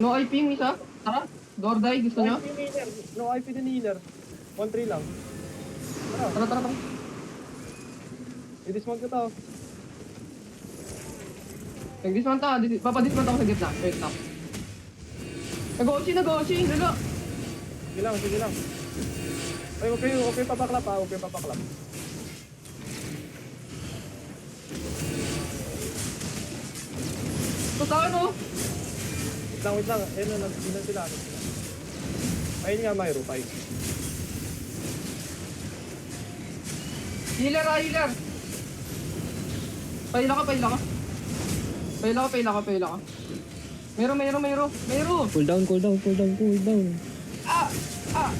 No IP yung isa. Tara. Dorday, gusto No nyo? IP ni healer. No IP din ni healer. 1-3 lang. Tara, tara, tara. I-dismount ko to. Nag-dismount ako. Papadismount ako sa gitna. Wait lang. Nag-OC, nag-OC. Lalo. Sige lang, sige lang. Ay, okay papaklap ha. Okay papaklap. Ito sa ano? Wait lang. Ayun na, hindi sila. Ayun nga, Mayro. Ay. Healer ah, healer. Paila ka, paila ka. Paila ka, paila ka, paila ka. Mayro. Cool down. Ah! Ah!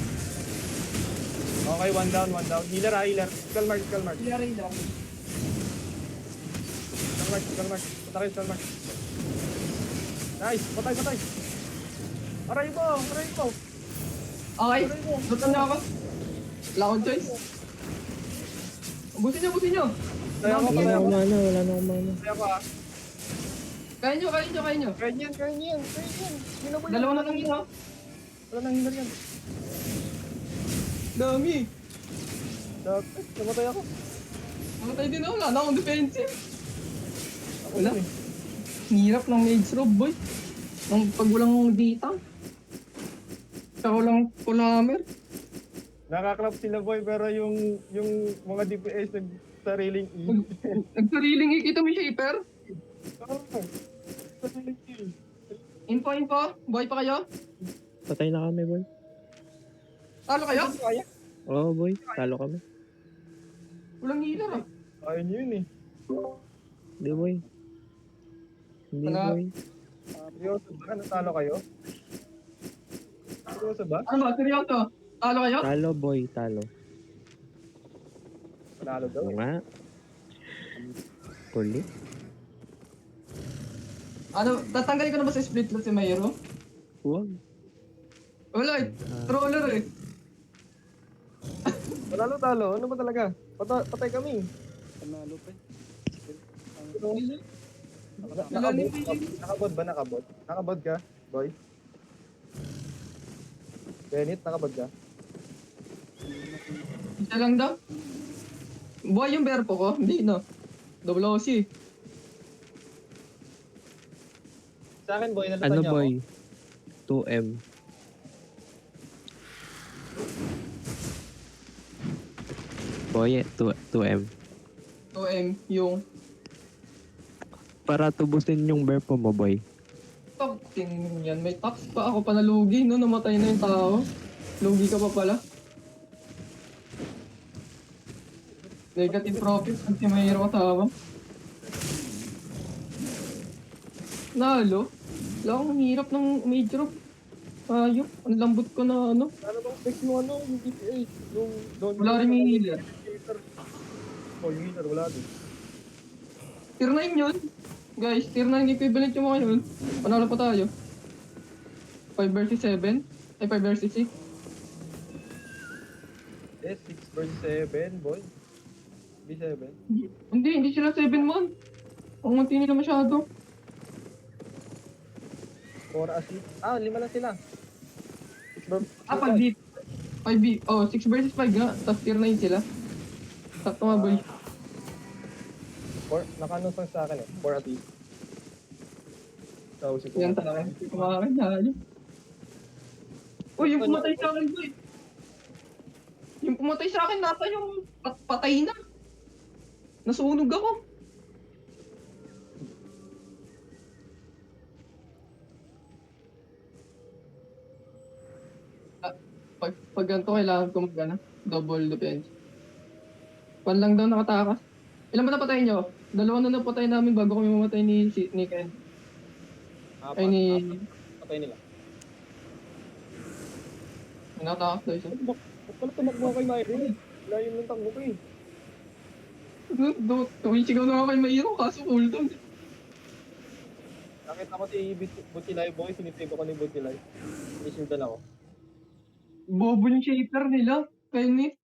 Okay, one down. Healer ha, healer. Skull mark. Healer, healer. Skull mark. Patay. Nice, patay. Aray mo. Okay. Lutan niyo ako. Wala akong choice. Busin nyo. Kaya ako, Wala na akong mana. Kaya ako ha. Kaya nyo. Kaya yan. Minaboy yan. Dalawa na lang yun, ha? Wala nang healer yan. Dami. Dapat, namatay ako. Mamatay din ako. Wala na akong defensive. Ako Wala. din eh. Hirap ng mage rob, boy. Pag walang dita. Saka walang hammer. Nakakrap sila boy, pero yung mga DPS nagsariling E. Nagsariling ikita mo yung shaper. Oo. Sariling E. Info. Boy pa kayo? Patay na kami, boy. Talo kayo? Kaya? Oo, boy. Talo kami. Walang healer, ah. Kaya nyo yun eh. Hindi, boy. Hindi, Wala. boy. Seryoso ba? Natalo kayo? Seryoso ba? Ano ba? Seryoso? Talo kayo? Talo, boy. Talo. Panalo daw. Oo nga. Kulit. Ano, tatanggalin ko na ba sa split loot si Mayro? Huwag. Wala eh. Troller eh. Panalo talo? Ano ba talaga? Patay kami. Panalo pa. Nakabod ba? Nakabod ka, boy? Benit, nakabod ka? Isa lang daw. Buhay yung berpo ko? Hindi no. Double OC. Sa akin, boy, nalutan Ano, niya boy? ako. 2M. Boy, 2M. 2M yung Para tubusin yung berpo mo, boy. top ting yan. May tops pa ako pa nalugi no. Namatay na yung tao. Lugi ka pa pala. Negative profit pag si Mayro kasama. Nalo? Wala akong hirap ng major. Ayok, ang lambot ko na ano. Ano bang fix mo yung DPS? Yung Wala rin yung healer. Oh, yung healer, wala din. Tier 9 yun. Guys, tier 9 equivalent yung mga yun. Panalo pa tayo. 5 versus 7. Ay, 5 versus 6. Yes, 6 versus 7, boy. B7. Hindi sila 7 mon. Ang munti nila masyado. 4 assist. 5 lang sila. 6 Pag B. 5B. Oh, 6 versus 5 nga. Tapos tier 9 sila. Sakto nga boy. 4, naka-announce lang sa akin eh. 4 assist. So, si Yan sa akin. Kumakain na yun. Uy, yung pumatay sa akin boy. Yung pumatay sa akin nasa yung patay na. Nasunog ako. Pag ganito kailangan ko double defense. Pan lang daw nakatakas. Ilan ba napatay nyo? 2 na napatay namin bago kami mamatay ni Ken. Ay ni... Patay nila. Nakatakas daw isa. Ba't pala tumakbo kay Myrie? Wala yung lantang mo ko eh. Tumisigaw na ako kay Mayro kaso cooldown. Nakita ko si Butilay boy, sinitib ako ni Butilay. Isildan ako. Bobo yung shaper nila. Kaya ni...